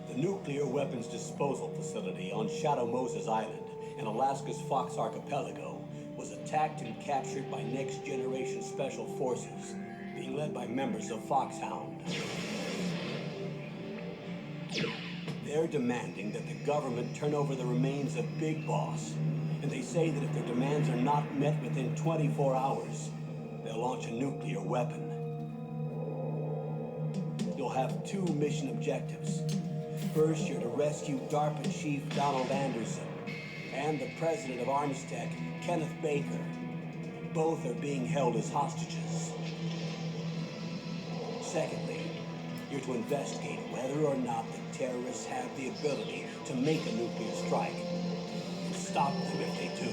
The nuclear weapons disposal facility on Shadow Moses Island in Alaska's Fox Archipelago was attacked and captured by next-generation special forces, being led by members of Foxhound. They're demanding that the government turn over the remains of Big Boss, and they say that if their demands are not met within 24 hours, they'll launch a nuclear weapon. You'll have two mission objectives. First, you're to rescue DARPA Chief Donald Anderson and the president of Armstech, Kenneth Baker. Both are being held as hostages. Secondly, you're to investigate whether or not the terrorists have the ability to make a nuclear strike and stop them if they do.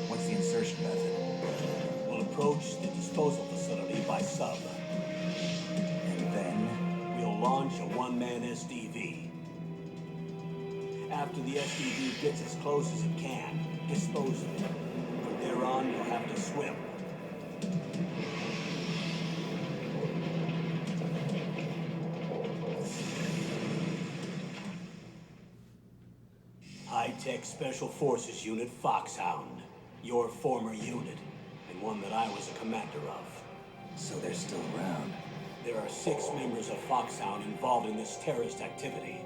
What's the insertion method? We'll approach the disposal facility by sub. And then? We'll launch a one-man SDV. After the SDV gets as close as it can, dispose of it. From there on, you'll have to swim. High-Tech Special Forces Unit Foxhound. Your former unit, and one that I was a commander of. So they're still around. There are 6 members of Foxhound involved in this terrorist activity.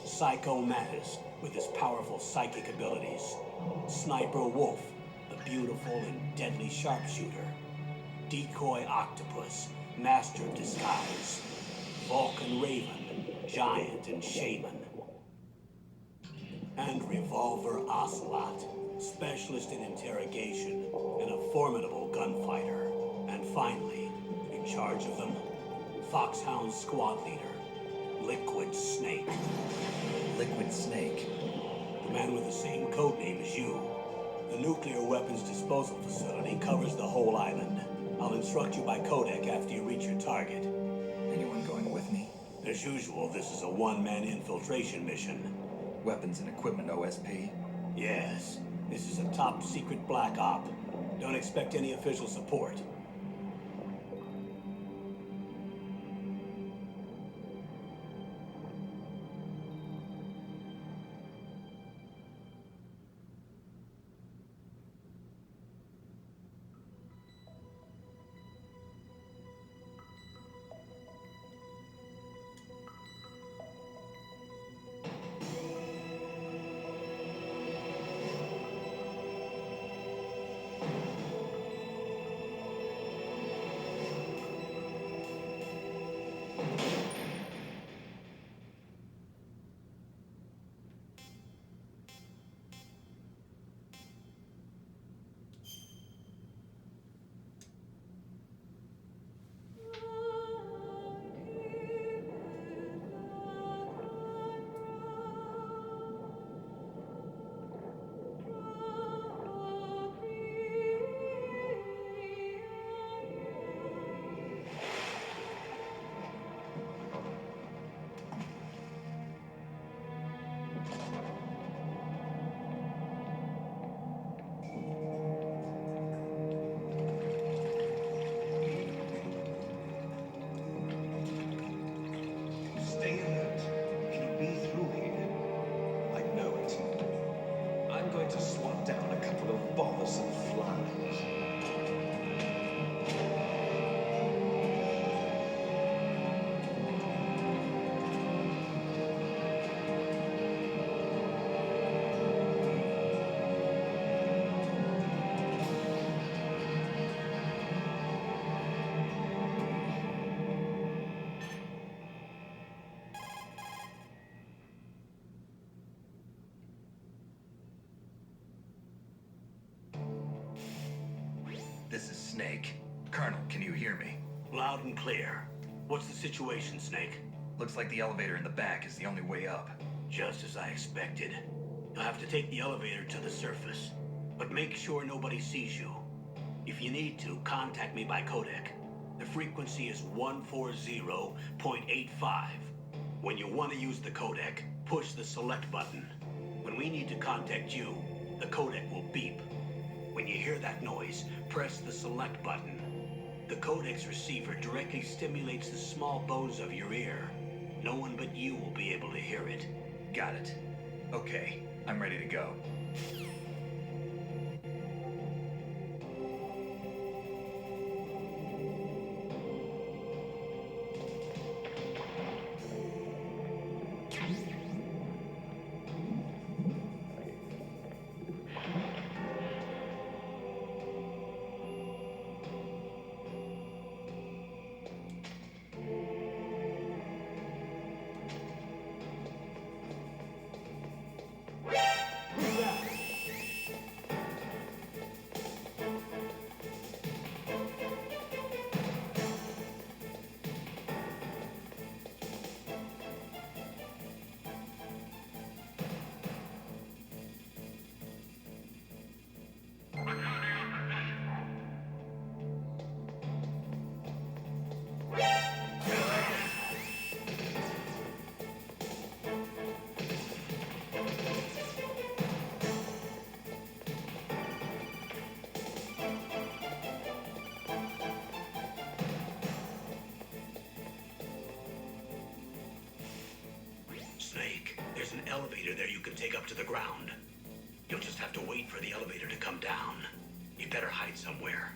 Psycho Mattis, with his powerful psychic abilities. Sniper Wolf, the beautiful and deadly sharpshooter. Decoy Octopus, master of disguise. Vulcan Raven, giant and shaman. And revolverocelot, specialist in interrogation and a formidable gunfighter. And finally, in charge of them, Foxhound squad leader, Liquidsnake. Liquidsnake? The man with the same codename as you. The nuclear weapons disposal facility covers the whole island. I'll instruct you by codec after you reach your target. Anyone going with me? As usual, this is a one-man infiltration mission. Weapons and equipment OSP? Yes. This is a top-secret black op. Don't expect any official support. going to swat down a couple of bothersome flies. This is Snake. Colonel, can you hear me? Loud and clear. What's the situation, Snake? Looks like the elevator in the back is the only way up. Just as I expected. You'll have to take the elevator to the surface. But make sure nobody sees you. If you need to, contact me by codec. The frequency is 140.85. When you want to use the codec, push the select button. When we need to contact you, the codec will beep. When you hear that noise, press the select button. The codec's receiver directly stimulates the small bones of your ear. No one but you will be able to hear it. Got it. Okay, I'm ready to go. Snake, there's an elevator there you can take up to the ground. You'll just have to wait for the elevator to come down. You better hide somewhere.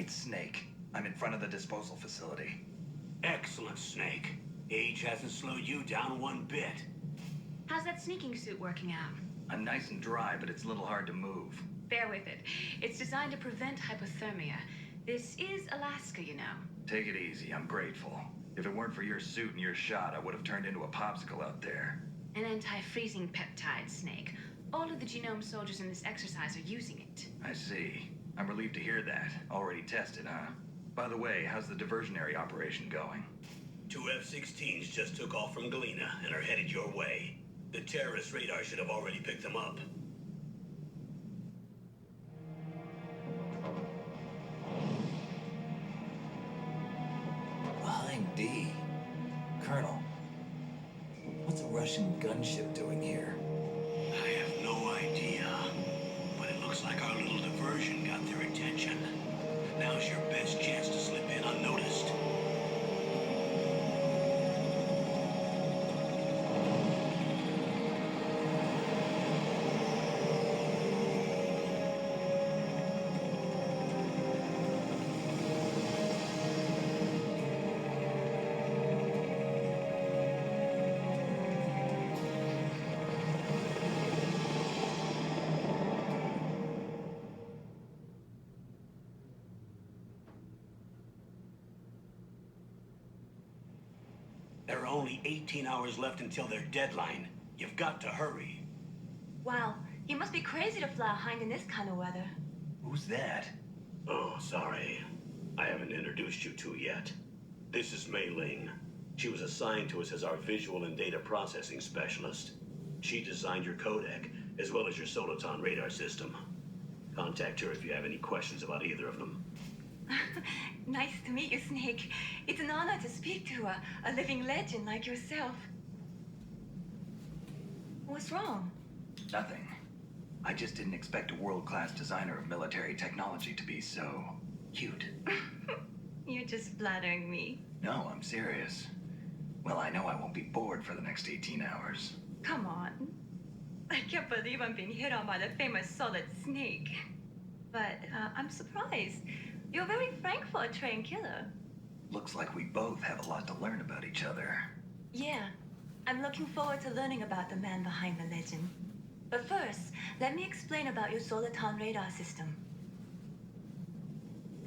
It's Snake. I'm in front of the disposal facility. Excellent, Snake. Age hasn't slowed you down one bit. How's that sneaking suit working out? I'm nice and dry, but it's a little hard to move. Bear with it. It's designed to prevent hypothermia. This is Alaska, you know. Take it easy, I'm grateful. If it weren't for your suit and your shot, I would have turned into a popsicle out there. An anti-freezing peptide, Snake. All of the genome soldiers in this exercise are using it. I see. I'm relieved to hear that. Already tested, huh? By the way, how's the diversionary operation going? 2 F-16s just took off from Galena and are headed your way. The terrorist radar should have already picked them up. Behind D. Colonel, what's a Russian gunship doing here? I have no idea, but it looks like our little diversion got their attention. Now's your best chance to slip in unnoticed. There are only 18 hours left until their deadline. You've got to hurry. Wow, you must be crazy to fly a hind in this kind of weather. Who's that? Oh, sorry. I haven't introduced you to yet. This is Mei Ling. She was assigned to us as our visual and data processing specialist. She designed your codec, as well as your soliton radar system. Contact her if you have any questions about either of them. Nice to meet you, Snake. It's an honor to speak to a living legend like yourself. What's wrong? Nothing. I just didn't expect a world-class designer of military technology to be so cute. You're just flattering me. No, I'm serious. Well, I know I won't be bored for the next 18 hours. Come on. I can't believe I'm being hit on by the famous solid snake. But I'm surprised. You're very frank for a trained killer. Looks like we both have a lot to learn about each other. Yeah, I'm looking forward to learning about the man behind the legend. But first, let me explain about your soliton radar system.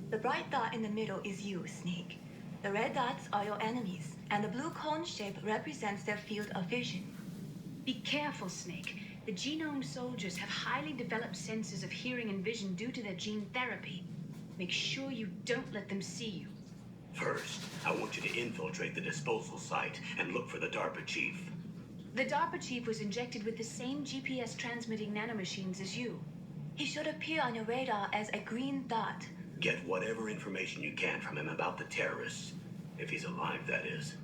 The bright dot in the middle is you, Snake. The red dots are your enemies, and the blue cone shape represents their field of vision. Be careful, Snake. The genome soldiers have highly developed senses of hearing and vision due to their gene therapy. Make sure you don't let them see you. First, I want you to infiltrate the disposal site and look for the DARPA chief. The DARPA chief was injected with the same GPS transmitting nanomachines as you. He should appear on your radar as a green dot. Get whatever information you can from him about the terrorists. If he's alive, that is.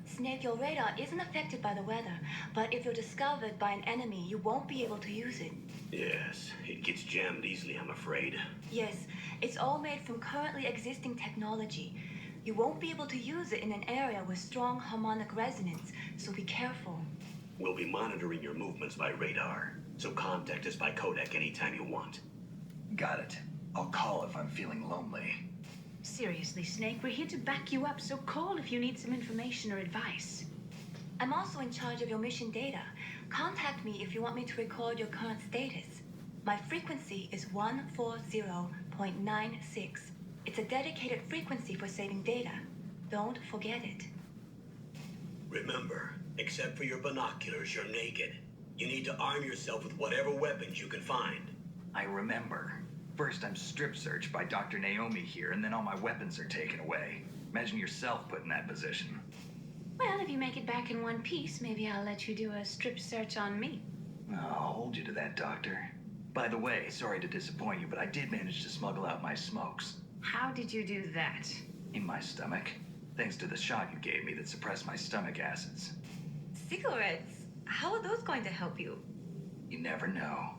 Snake, your radar isn't affected by the weather, but if you're discovered by an enemy, you won't be able to use it. Yes, it gets jammed easily, I'm afraid. Yes, it's all made from currently existing technology. You won't be able to use it in an area with strong harmonic resonance, so be careful. We'll be monitoring your movements by radar, so contact us by codec anytime you want. Got it. I'll call if I'm feeling lonely. Seriously, Snake, we're here to back you up, so call if you need some information or advice. I'm also in charge of your mission data. Contact me if you want me to record your current status. My frequency is 140.96. It's a dedicated frequency for saving data. Don't forget it. Remember, except for your binoculars, you're naked. You need to arm yourself with whatever weapons you can find. I remember. First, I'm strip searched by Dr. Naomi here, and then all my weapons are taken away. Imagine yourself put in that position. Well, if you make it back in one piece, maybe I'll let you do a strip search on me. I'll hold you to that, Doctor. By the way, sorry to disappoint you, but I did manage to smuggle out my smokes. How did you do that? In my stomach. Thanks to the shot you gave me that suppressed my stomach acids. Cigarettes? How are those going to help you? You never know.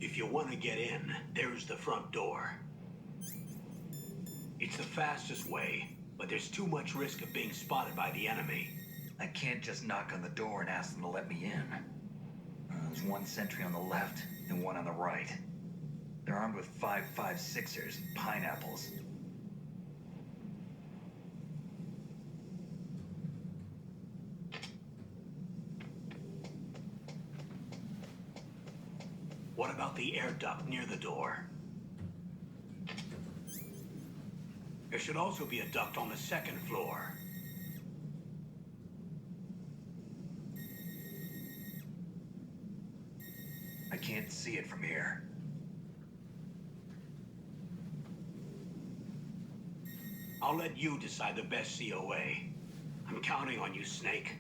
If you want to get in, there's the front door. It's the fastest way. but there's too much risk of being spotted by the enemy. I can't just knock on the door and ask them to let me in. There's one sentry on the left and one on the right. They're armed with 5.56ers and pineapples. What about the air duct near the door? There should also be a duct on the second floor. I can't see it from here. I'll let you decide the best COA. I'm counting on you, Snake.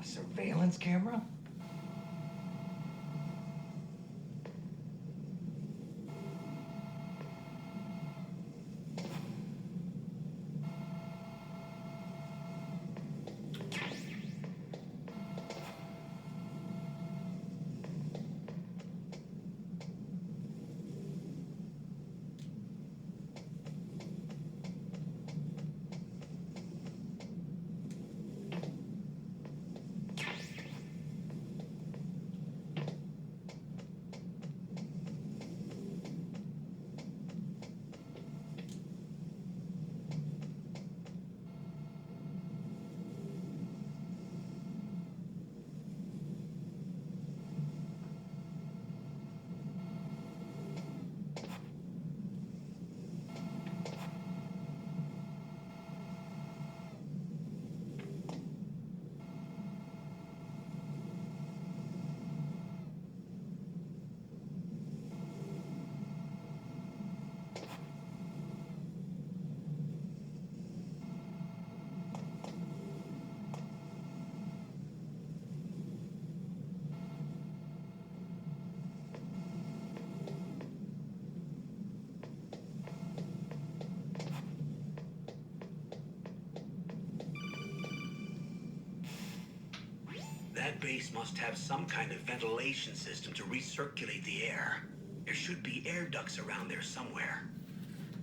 Surveillance camera? That base must have some kind of ventilation system to recirculate the air. There should be air ducts around there somewhere.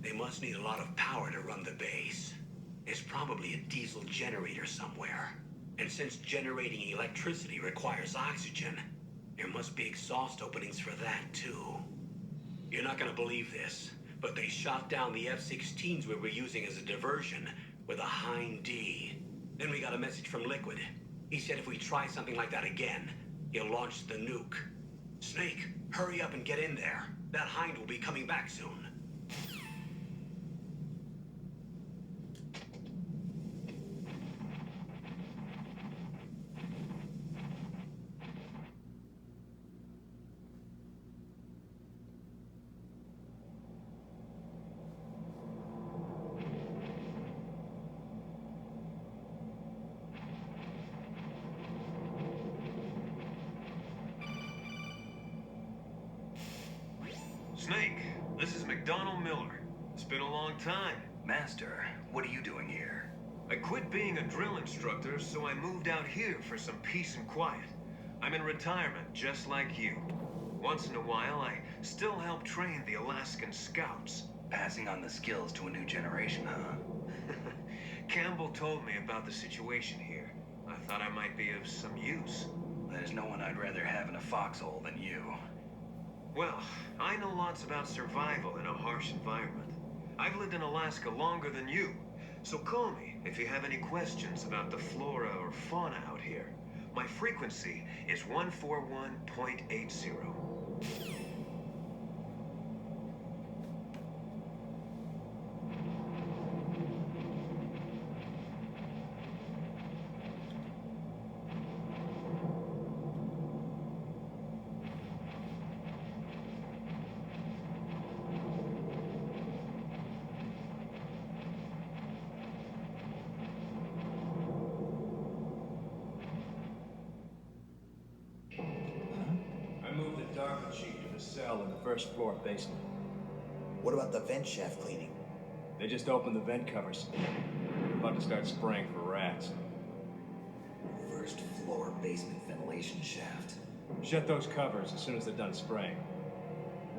They must need a lot of power to run the base. There's probably a diesel generator somewhere. And since generating electricity requires oxygen, there must be exhaust openings for that too. You're not gonna believe this, but they shot down the F-16s we were using as a diversion with a Hind D. Then we got a message from Liquid. He said if we try something like that again, he'll launch the nuke. Snake, hurry up and get in there. That Hind will be coming back soon. Snake, this is McDonald Miller. It's been a long time. Master, what are you doing here? I quit being a drill instructor, so I moved out here for some peace and quiet. I'm in retirement, just like you. Once in a while, I still help train the Alaskan Scouts. Passing on the skills to a new generation, huh? Campbell told me about the situation here. I thought I might be of some use. There's no one I'd rather have in a foxhole than you. Well, I know lots about survival in a harsh environment. I've lived in Alaska longer than you, so call me if you have any questions about the flora or fauna out here. My frequency is 141.80. cell in the first floor basement. What about the vent shaft cleaning? They just opened the vent covers. About to start spraying for rats. First floor basement ventilation shaft. Shut those covers as soon as they're done spraying.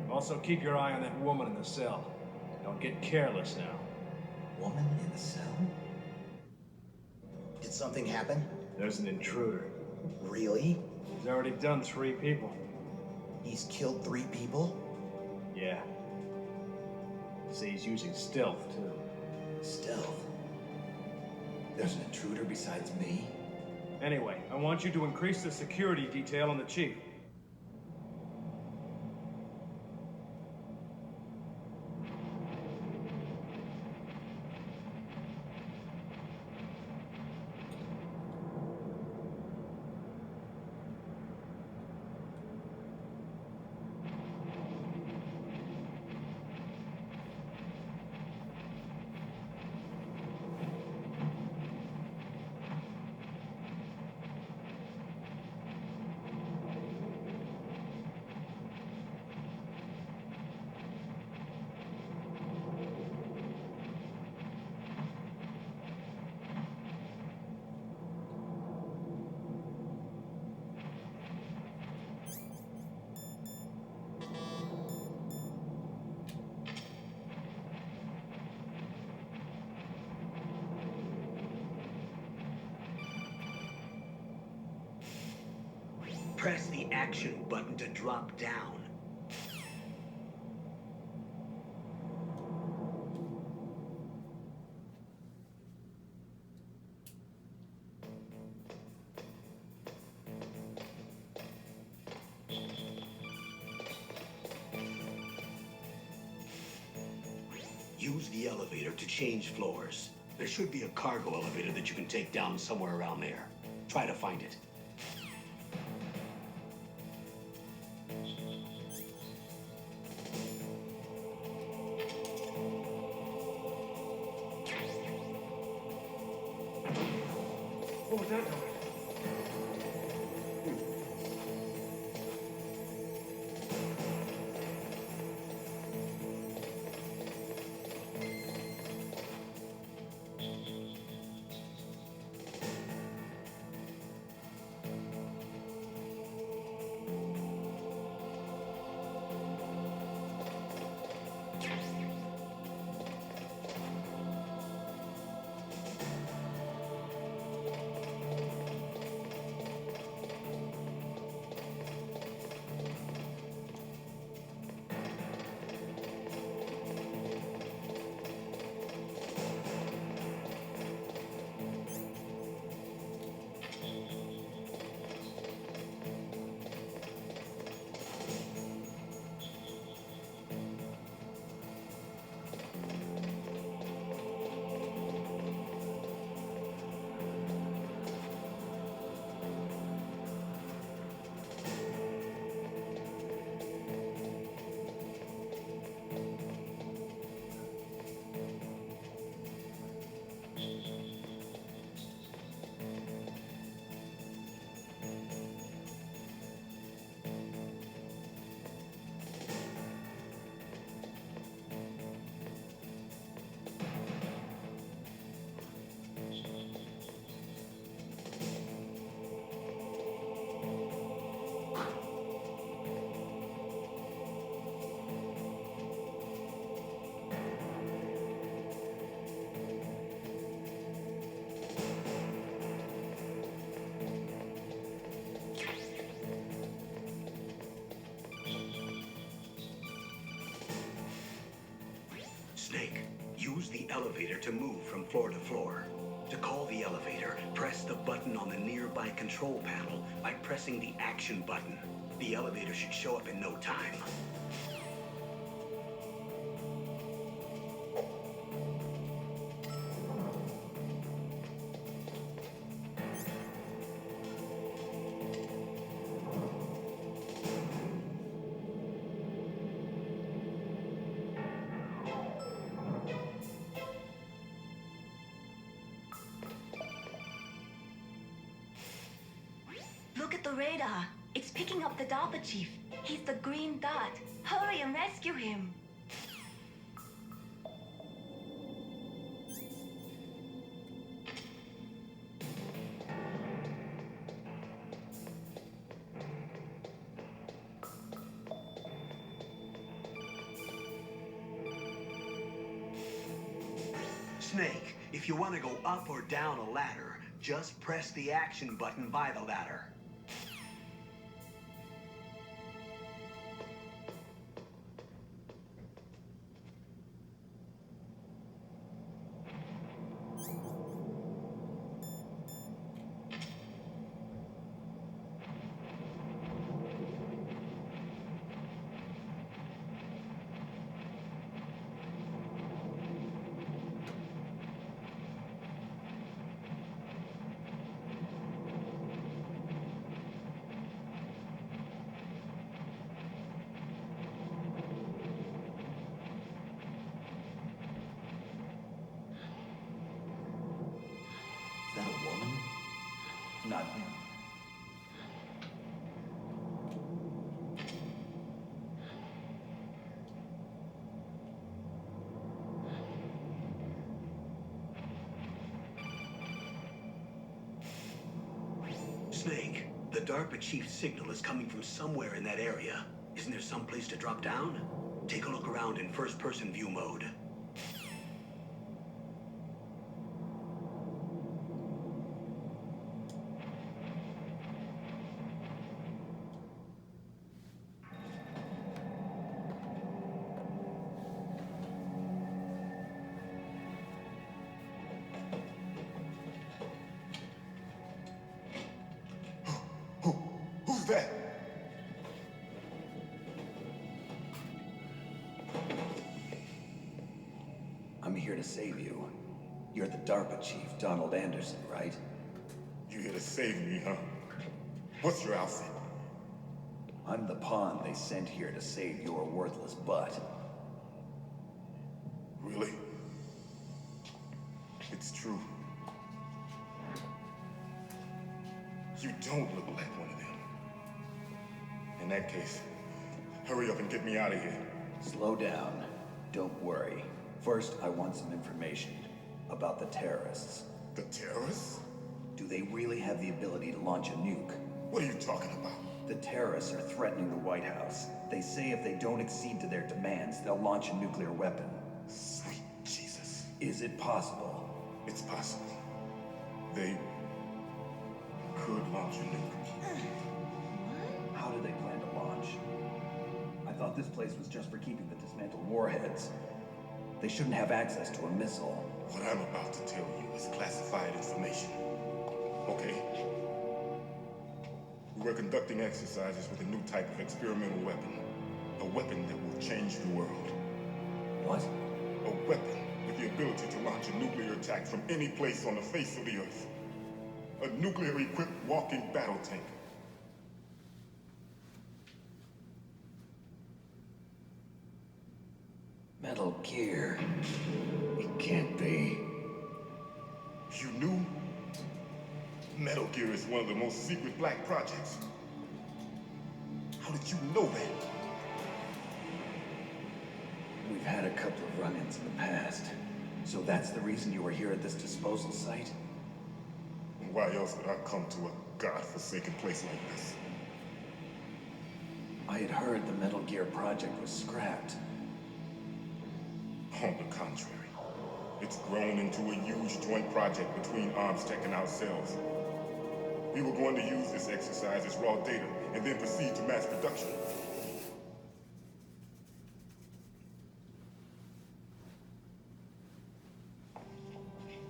Also, keep your eye on that woman in the cell. Don't get careless now. Woman in the cell? Did something happen? There's an intruder. Really? He's already done 3 people. He's killed 3 people? Yeah. See, he's using stealth, too. Stealth? There's an intruder besides me? Anyway, I want you to increase the security detail on the chief. Press the action button to drop down. Use the elevator to change floors. There should be a cargo elevator that you can take down somewhere around there. Try to find it. What was that noise? Snake, use the elevator to move from floor to floor. To call the elevator, press the button on the nearby control panel by pressing the action button. The elevator should show up in no time. Look at the radar. It's picking up the DARPA chief. He's the green dot. Hurry and rescue him. Snake, if you want to go up or down a ladder, just press the action button by the ladder. Is that a woman? Not him. Snake, the DARPA chief's signal is coming from somewhere in that area. Isn't there some place to drop down? Take a look around in first-person view mode. Who's that? I'm here to save you. You're the DARPA chief, Donald Anderson, right? You here to save me, huh? What's your outfit? I'm the pawn they sent here to save your worthless butt. Really? It's true. You don't look like one of them. In that case, hurry up and get me out of here. Slow down. Don't worry. First, I want some information about the terrorists. The terrorists? Do they really have the ability to launch a nuke? What are you talking about? The terrorists are threatening the White House. They say if they don't accede to their demands, they'll launch a nuclear weapon. Sweet Jesus. Is it possible? It's possible. They could launch a nuke. How do they plan to launch? I thought this place was just for keeping the dismantled warheads. They shouldn't have access to a missile. What I'm about to tell you is classified information. Okay? We're conducting exercises with a new type of experimental weapon. A weapon that will change the world. What? A weapon with the ability to launch a nuclear attack from any place on the face of the Earth. A nuclear-equipped walking battle tank. Metal Gear. It can't be. You knew? Metal Gear is one of the most secret black projects. How did you know that? We've had a couple of run-ins in the past. So that's the reason you were here at this disposal site? Why else would I come to a godforsaken place like this? I had heard the Metal Gear project was scrapped. On the contrary, it's grown into a huge joint project between ArmsTech and ourselves. We were going to use this exercise as raw data and then proceed to mass production.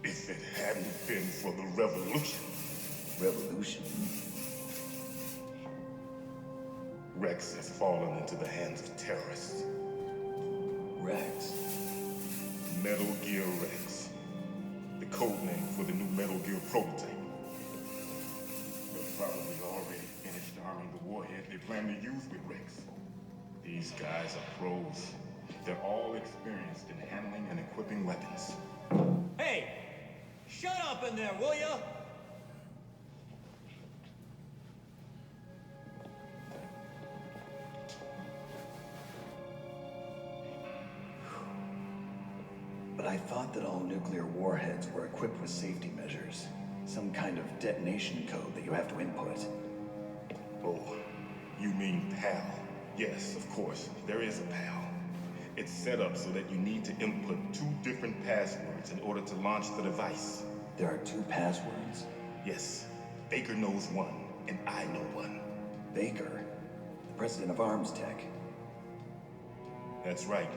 If it hadn't been for the revolution. Revolution? Rex has fallen into the hands of terrorists. Rex? Metal Gear Rex. The code name for the new Metal Gear prototype. They've probably already finished arming the warhead they plan to use with Rex. These guys are pros. They're all experienced in handling and equipping weapons. Hey! Shut up in there, will ya? But I thought that all nuclear warheads were equipped with safety measures. Some kind of detonation code that you have to input. Oh, you mean PAL? Yes, of course, there is a PAL. It's set up so that you need to input 2 different passwords in order to launch the device. There are 2 passwords? Yes, Baker knows one, and I know one. Baker? The president of Arms Tech. That's right.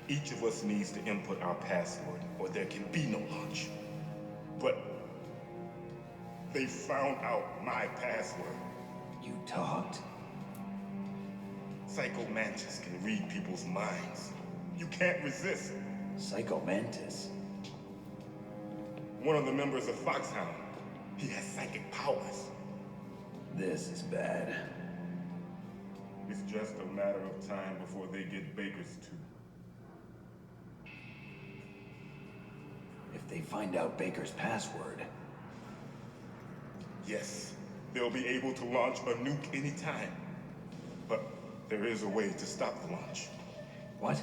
Each of us needs to input our password, or there can be no launch. But they found out my password. You talked? Psycho Mantis can read people's minds. You can't resist. Psycho Mantis? One of the members of Foxhound. He has psychic powers. This is bad. It's just a matter of time before they get Baker's too. If they find out Baker's password... Yes, they'll be able to launch a nuke anytime. But there is a way to stop the launch. What?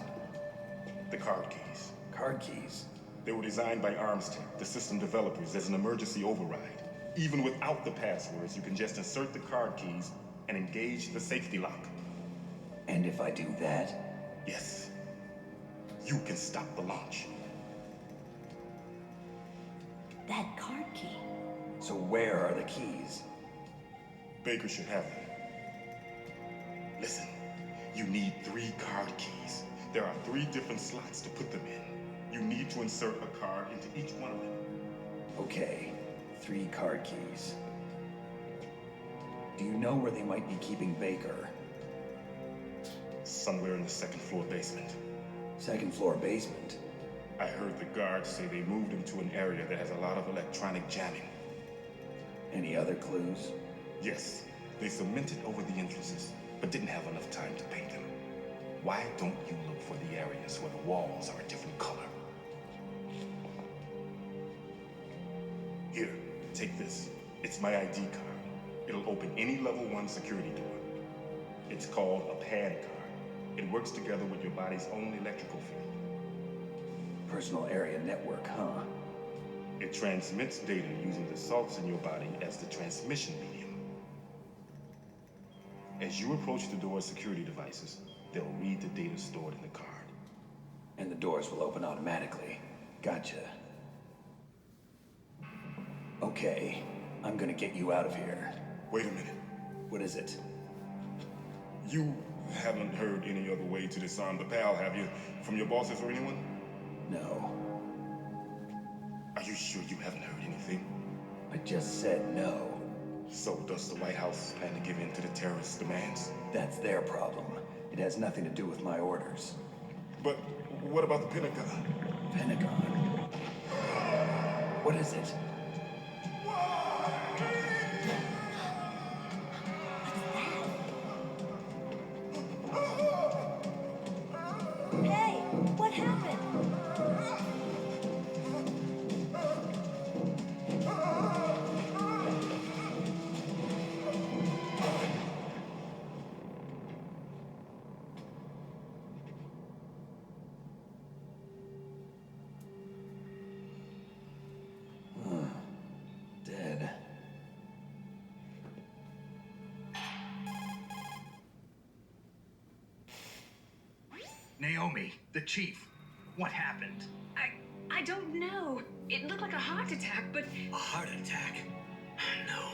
The card keys. Card keys? They were designed by Arms Tech, the system developers, as an emergency override. Even without the passwords, you can just insert the card keys and engage the safety lock. And if I do that? Yes. You can stop the launch. That card key. So where are the keys? Baker should have them. Listen, you need 3 card keys. There are 3 different slots to put them in. You need to insert a card into each one of them. Okay, 3 card keys. Do you know where they might be keeping Baker? Somewhere in the 2nd floor basement. 2nd floor basement? I heard the guards say they moved him to an area that has a lot of electronic jamming. Any other clues? Yes, they cemented over the entrances, but didn't have enough time to paint them. Why don't you look for the areas where the walls are a different color? Here, take this. It's my ID card. It'll open any level 1 security door. It's called a PAN card. It works together with your body's own electrical field. Personal area network, huh? It transmits data using the salts in your body as the transmission medium. As you approach the door's security devices, they'll read the data stored in the card. And the doors will open automatically. Gotcha. Okay, I'm gonna get you out of here. Wait a minute. What is it? You haven't heard any other way to disarm the PAL, have you? From your bosses or anyone? No. Are you sure you haven't heard anything? I just said no. So does the White House plan to give in to the terrorists' demands? That's their problem. It has nothing to do with my orders. But what about the Pentagon? Pentagon? What is it? Hey, what happened? Dead. Naomi, the chief. What happened? I don't know. It looked like a heart attack, but A heart attack? No,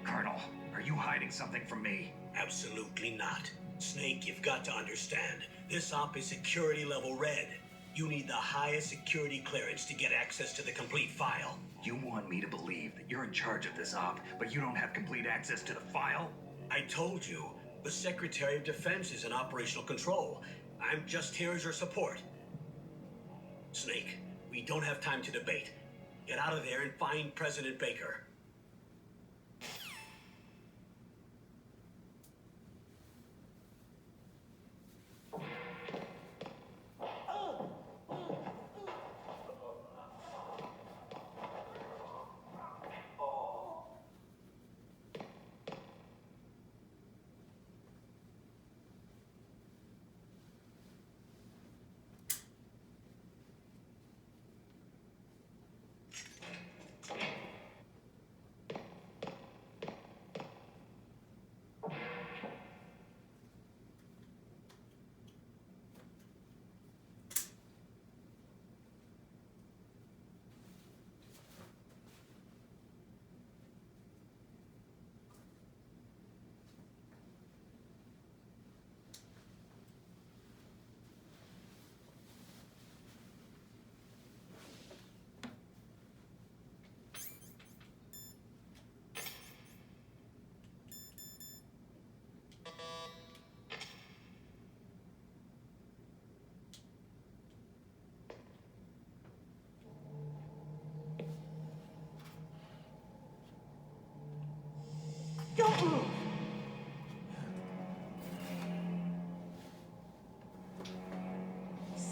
Colonel, are you hiding something from me? absolutely not. Snake, you've got to understand. This op is security level red. You need the highest security clearance to get access to the complete file. You want me to believe that you're in charge of this op, but you don't have complete access to the file? I told you, the Secretary of Defense is in operational control. I'm just here as your support. Snake, we don't have time to debate. Get out of there and find President Baker.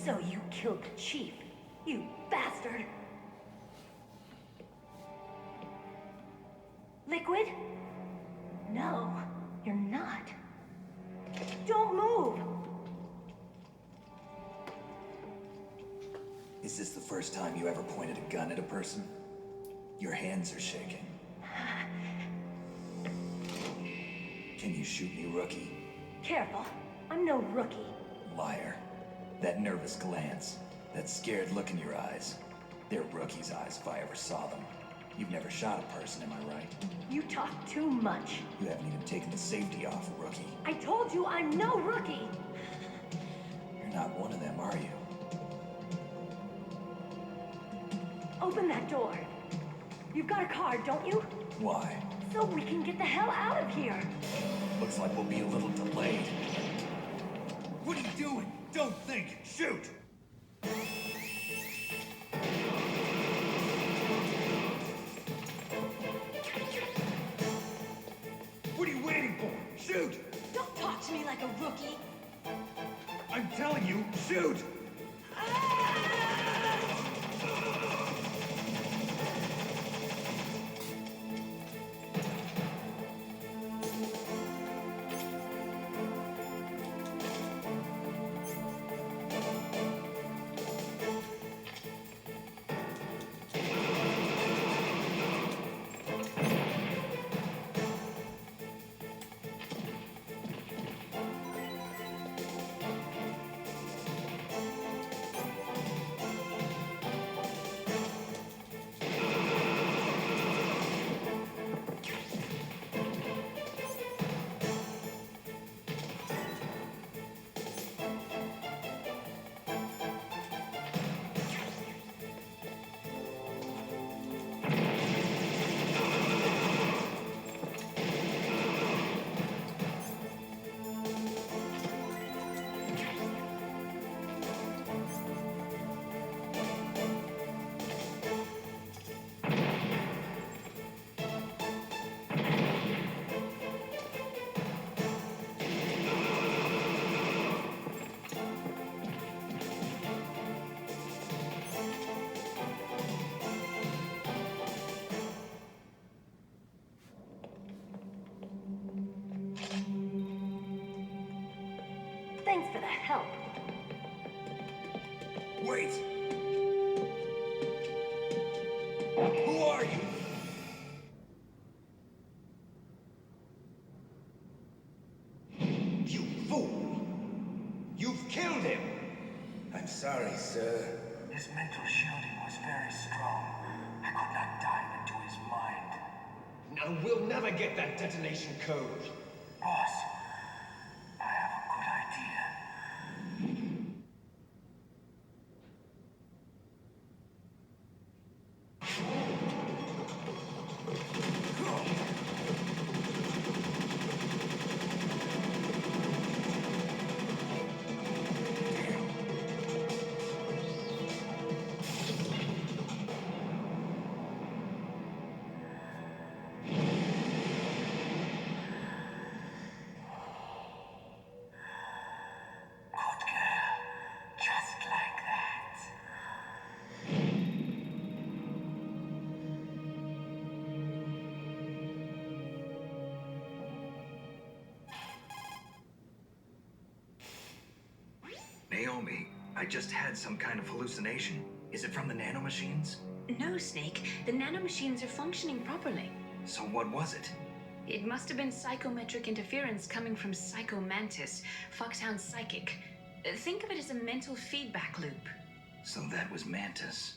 So you killed the chief, you bastard! Liquid? No, you're not. Don't move! Is this the first time you ever pointed a gun at a person? Your hands are shaking. Can you shoot me, rookie? Careful, I'm no rookie. Liar. That nervous glance, that scared look in your eyes. They're rookie's eyes if I ever saw them. You've never shot a person, am I right? You talk too much. You haven't even taken the safety off, rookie. I told you I'm no rookie! You're not one of them, are you? Open that door. You've got a card, don't you? Why? So we can get the hell out of here. Looks like we'll be a little delayed. What are you doing? Don't think. Shoot! What are you waiting for? Shoot! Don't talk to me like a rookie. I'm telling you, shoot! Thanks for the help. Wait! Who are you? You fool! You've killed him! I'm sorry, sir. His mental shielding was very strong. I could not dive into his mind. Now we'll never get that detonation code. Boss, I have a good idea. Good girl. Just like that. Naomi, I just had some kind of hallucination. Is it from the nanomachines? No, Snake. The nanomachines are functioning properly. So what was it? It must have been psychometric interference coming from Psycho Mantis, Foxhound's psychic. Think of it as a mental feedback loop. So that was Mantis.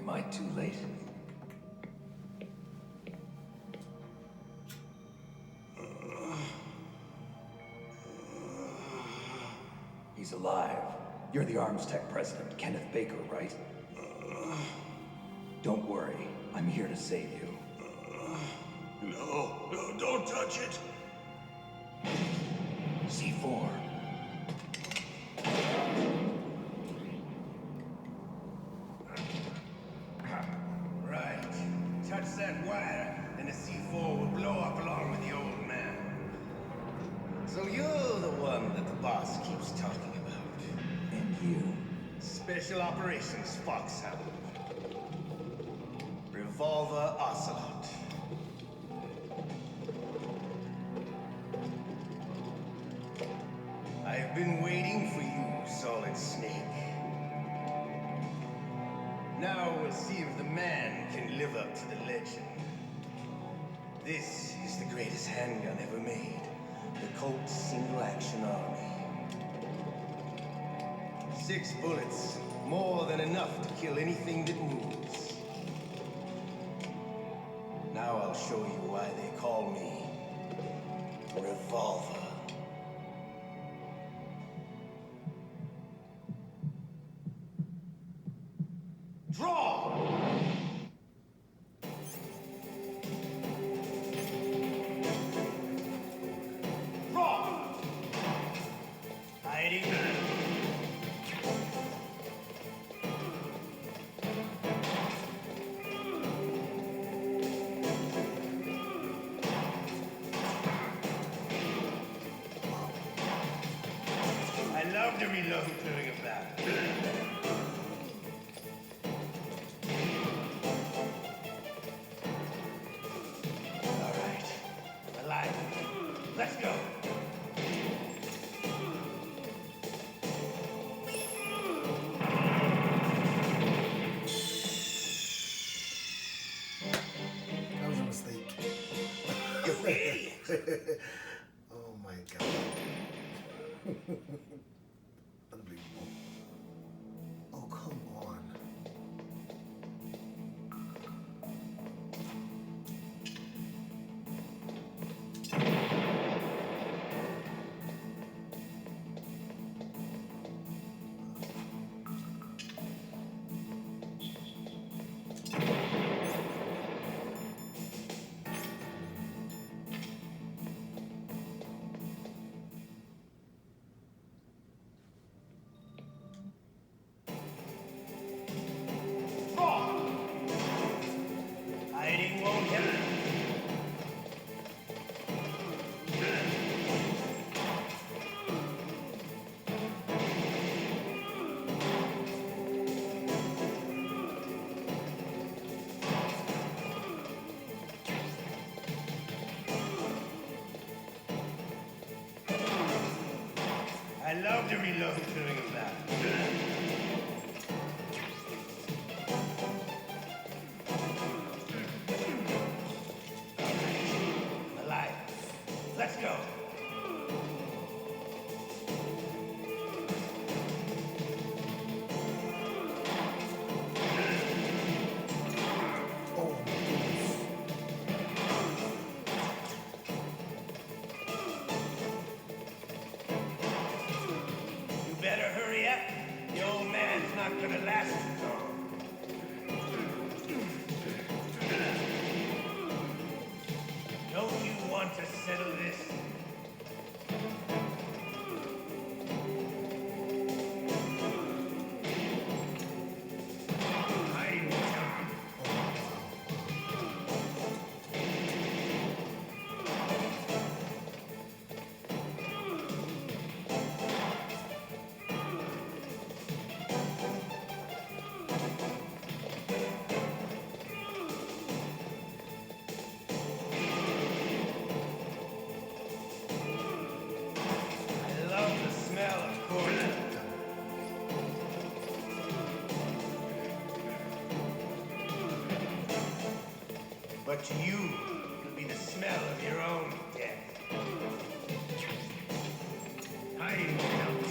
Am I too late? He's alive. You're the Arms Tech president, Kenneth Baker, right? Don't worry. I'm here to save you. No, don't touch it. C4. Right. Touch that wire, and the C4 will blow up along with the old man. So you're the one that the boss keeps talking about. And you. Special Operations Foxhound. Revolverocelot. I've been waiting for you, Solid Snake. Now we'll see if the man can live up to the legend. This is the greatest handgun ever made. The Colt's single-action army. 6 bullets, more than enough to kill anything that moves. Now I'll show you why they call me Revolver. Draw! Draw! Hiding. I love to reload during a battle. Let's go. That was a mistake. You idiot. Oh my god. Unbelievable. Oh, come on. Hiding won't help. I love to reload during a battle. Alive. Let's go. Oh my goodness. You better hurry up. The old man's not gonna last too long. Don't you want to settle this? Hiding time. I love the smell of corn. But to you, it'll be the smell of your own death. Hiding won't help.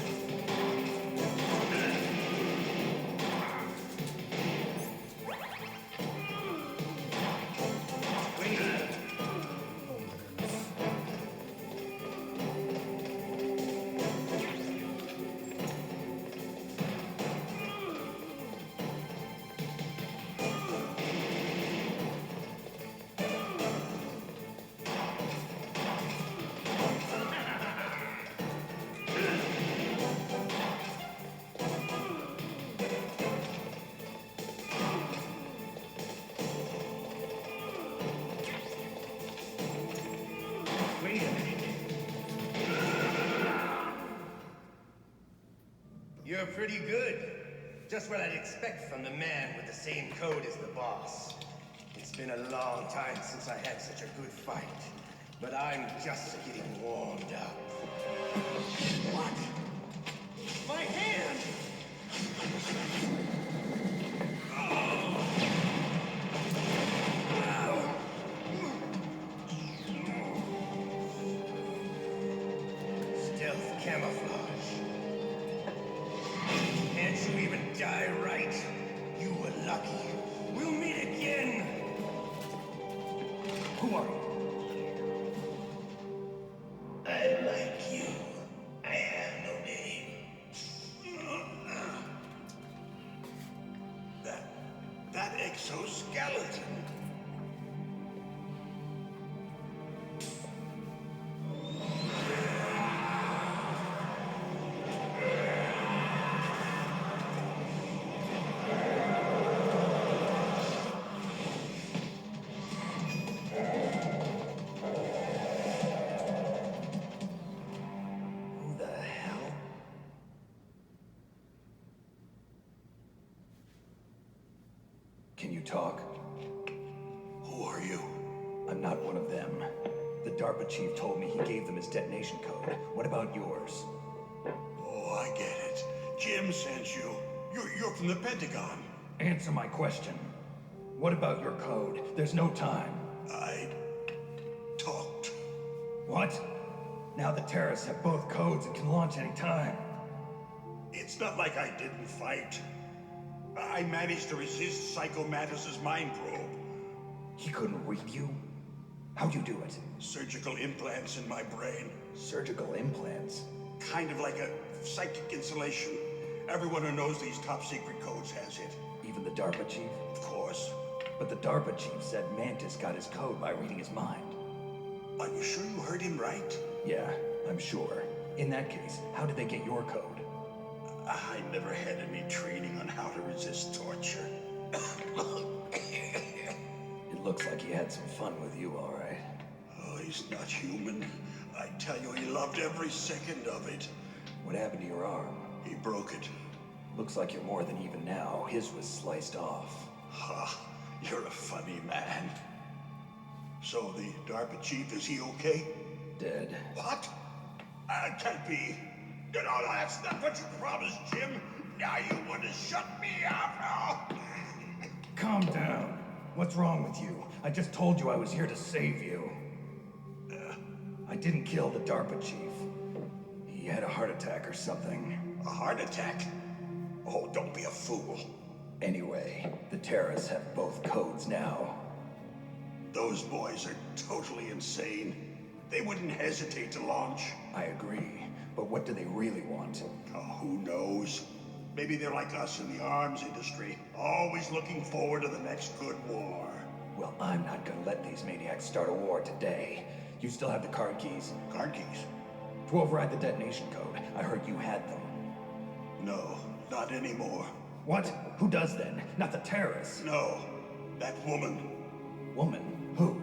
You're pretty good. Just what I'd expect from the man with the same code as the boss. It's been a long time since I had such a good fight, but I'm just getting warmed up. What? My hand! Stealth camouflage. Can't you even die right? You were lucky. We'll meet again! Who are you? I like you. I have no name. That exoskeleton. Who the hell? Can you talk? Who are you? I'm not one of them. The DARPA chief told me he gave them his detonation code. What about yours? Oh, I get it. Jim sent you. You're from the Pentagon. Answer my question. What about your code? There's no time. I talked. What? Now the terrorists have both codes and can launch any time. It's not like I didn't fight. I managed to resist Psycho Mattis's mind probe. He couldn't read you? How'd you do it? Surgical implants in my brain. Surgical implants? Kind of like a psychic insulation. Everyone who knows these top secret codes has it. Even the DARPA chief? Of course. But the DARPA chief said Mantis got his code by reading his mind. Are you sure you heard him right? Yeah, I'm sure. In that case, how did they get your code? I never had any training on how to resist torture. It looks like he had some fun with you, all right. Oh, he's not human. I tell you, he loved every second of it. What happened to your arm? He broke it. Looks like you're more than even now. His was sliced off. Ha, you're a funny man. So the DARPA chief, is he okay? Dead. What? Can't be. No, that's not what you promised, Jim. Now you want to shut me up. Calm down. What's wrong with you? I just told you I was here to save you. I didn't kill the DARPA chief. He had a heart attack or something. A heart attack? Oh, don't be a fool. Anyway, the terrorists have both codes now. Those boys are totally insane. They wouldn't hesitate to launch. I agree. But what do they really want? Oh, who knows? Maybe they're like us in the arms industry, always looking forward to the next good war. Well, I'm not gonna let these maniacs start a war today. You still have the card keys? Card keys? To override the detonation code. I heard you had them. No, not anymore. What? Who does then? Not the terrorists? No, that woman. Woman? Who?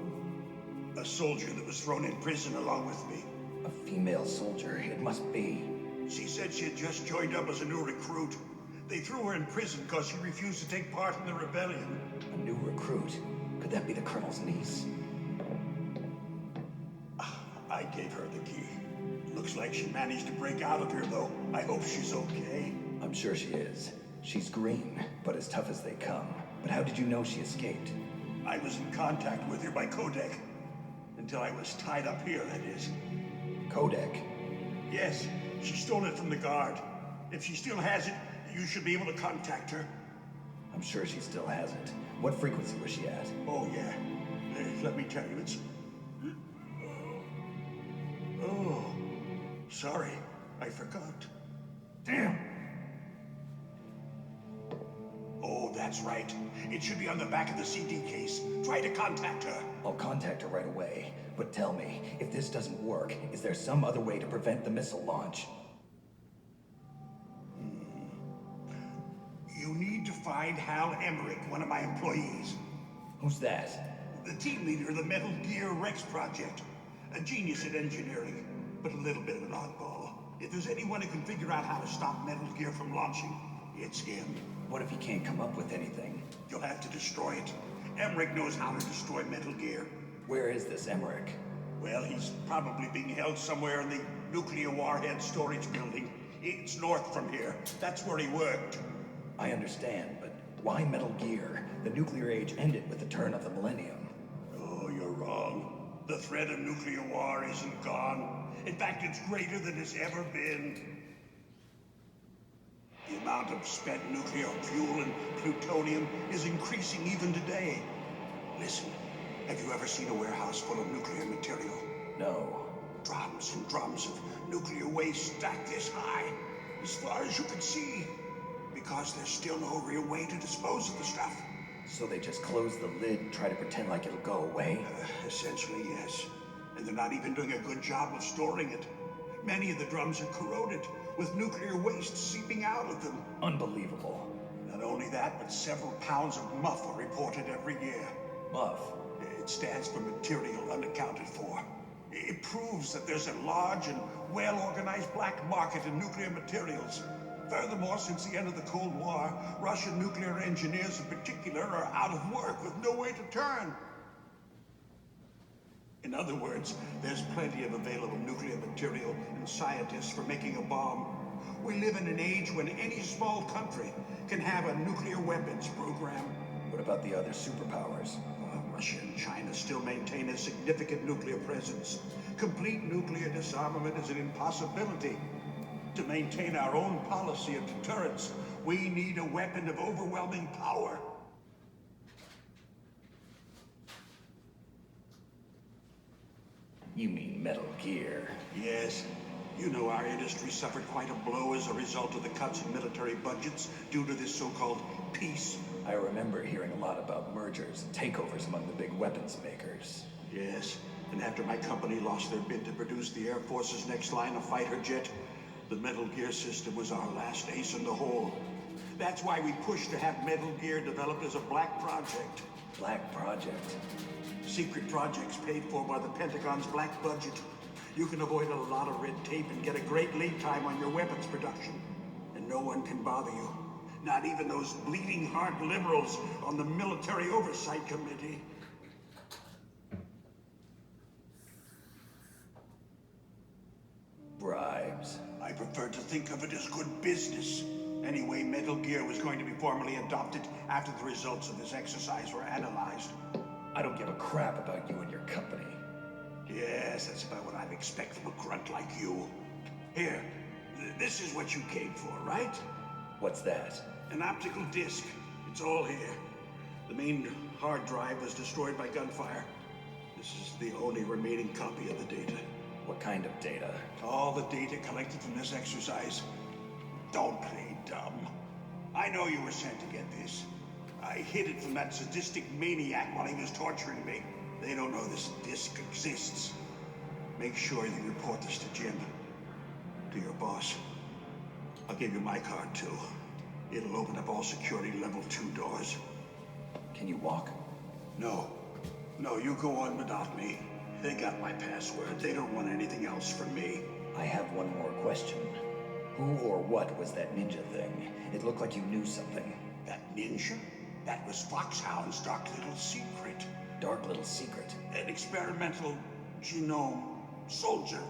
A soldier that was thrown in prison along with me. A female soldier, it must be. She said she had just joined up as a new recruit. They threw her in prison because she refused to take part in the rebellion. A new recruit? Could that be the colonel's niece? I gave her the key. Looks like she managed to break out of here, though. I hope she's okay. I'm sure she is. She's green, but as tough as they come. But how did you know she escaped? I was in contact with her by codec. Until I was tied up here, that is. Codec? Yes, she stole it from the guard. If she still has it, you should be able to contact her. I'm sure she still has it. What frequency was she at? Oh, yeah. Let me tell you, it's... Oh, sorry. I forgot. Damn! Oh, that's right. It should be on the back of the CD case. Try to contact her. I'll contact her right away. But tell me, if this doesn't work, is there some other way to prevent the missile launch? You need to find Hal Emmerich, one of my employees. Who's that? The team leader of the Metal Gear Rex project. A genius at engineering, but a little bit of an oddball. If there's anyone who can figure out how to stop Metal Gear from launching, it's him. What if he can't come up with anything? You'll have to destroy it. Emmerich knows how to destroy Metal Gear. Where is this Emmerich? Well, he's probably being held somewhere in the nuclear warhead storage building. It's north from here. That's where he worked. I understand, but why Metal Gear? The nuclear age ended with the turn of the millennium. Oh, you're wrong. The threat of nuclear war isn't gone. In fact, it's greater than it's ever been. The amount of spent nuclear fuel and plutonium is increasing even today. Listen, have you ever seen a warehouse full of nuclear material? No. Drums and drums of nuclear waste stacked this high, as far as you can see. Because there's still no real way to dispose of the stuff. So they just close the lid and try to pretend like it'll go away? Essentially, yes. And they're not even doing a good job of storing it. Many of the drums are corroded, with nuclear waste seeping out of them. Unbelievable. Not only that, but several pounds of muff are reported every year. Muff? It stands for material unaccounted for. It proves that there's a large and well-organized black market in nuclear materials. Furthermore, since the end of the Cold War, Russian nuclear engineers in particular are out of work with no way to turn. In other words, there's plenty of available nuclear material and scientists for making a bomb. We live in an age when any small country can have a nuclear weapons program. What about the other superpowers? Russia and China still maintain a significant nuclear presence. Complete nuclear disarmament is an impossibility. To maintain our own policy of deterrence, we need a weapon of overwhelming power. You mean Metal Gear? Yes. You know our industry suffered quite a blow as a result of the cuts in military budgets due to this so-called peace. I remember hearing a lot about mergers and takeovers among the big weapons makers. Yes, and after my company lost their bid to produce the Air Force's next line of fighter jet, the Metal Gear system was our last ace in the hole. That's why we pushed to have Metal Gear developed as a black project. Black project? Secret projects paid for by the Pentagon's black budget. You can avoid a lot of red tape and get a great lead time on your weapons production. And no one can bother you. Not even those bleeding heart liberals on the Military Oversight Committee. Bribes. I prefer to think of it as good business. Anyway, Metal Gear was going to be formally adopted after the results of this exercise were analyzed. I don't give a crap about you and your company. Yes, that's about what I'd expect from a grunt like you. Here, this is what you came for, right? What's that? An optical disc. It's all here. The main hard drive was destroyed by gunfire. This is the only remaining copy of the data. What kind of data? All the data collected from this exercise. Don't play dumb. I know you were sent to get this. I hid it from that sadistic maniac while he was torturing me. They don't know this disc exists. Make sure you report this to Jim. To your boss. I'll give you my card, too. It'll open up all security level 2 doors. Can you walk? No. No, you go on without me. They got my password. They don't want anything else from me. I have one more question. Who or what was that ninja thing? It looked like you knew something. That ninja? That was Foxhound's dark little secret. Dark little secret? An experimental genome soldier.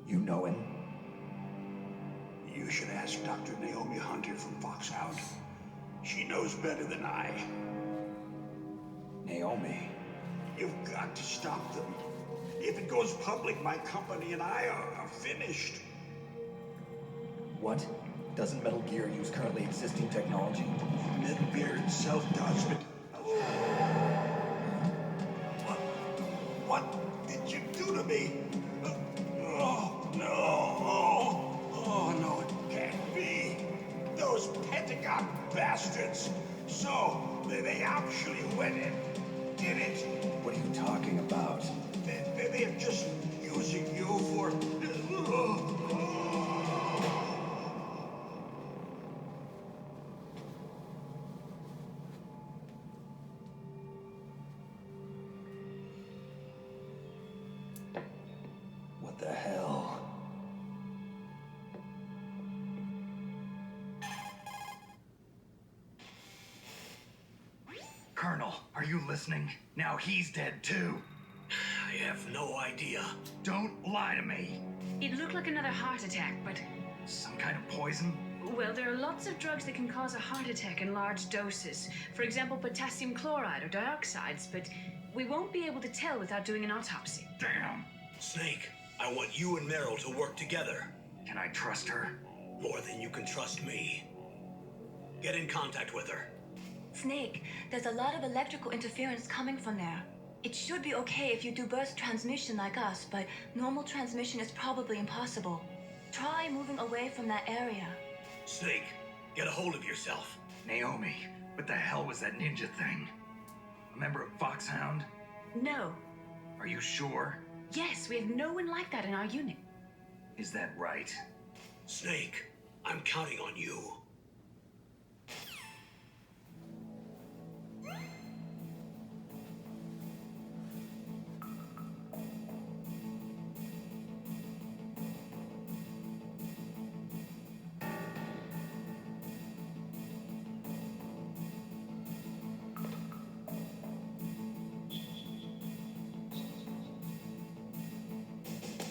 You know him? You should ask Dr. Naomi Hunter from Foxhound. She knows better than I. Naomi? You've got to stop them. If it goes public, my company and I are finished. What? Doesn't Metal Gear use currently existing technology? Metal Gear itself does, but... What did you do to me? Oh, no. Oh, no, it can't be. Those Pentagon bastards. So, they actually went and did it. What are you talking about? They're just using you for... What the hell? Colonel, are you listening? Now he's dead too. I have no idea. Don't lie to me. It looked like another heart attack, but... Some kind of poison? Well, there are lots of drugs that can cause a heart attack in large doses. For example, potassium chloride or dioxides, but we won't be able to tell without doing an autopsy. Damn. Snake, I want you and Meryl to work together. Can I trust her? More than you can trust me. Get in contact with her. Snake, there's a lot of electrical interference coming from there. It should be okay if you do burst transmission like us, but normal transmission is probably impossible. Try moving away from that area. Snake, get a hold of yourself. Naomi, what the hell was that ninja thing? A member of Foxhound? No. Are you sure? Yes, we have no one like that in our unit. Is that right? Snake, I'm counting on you.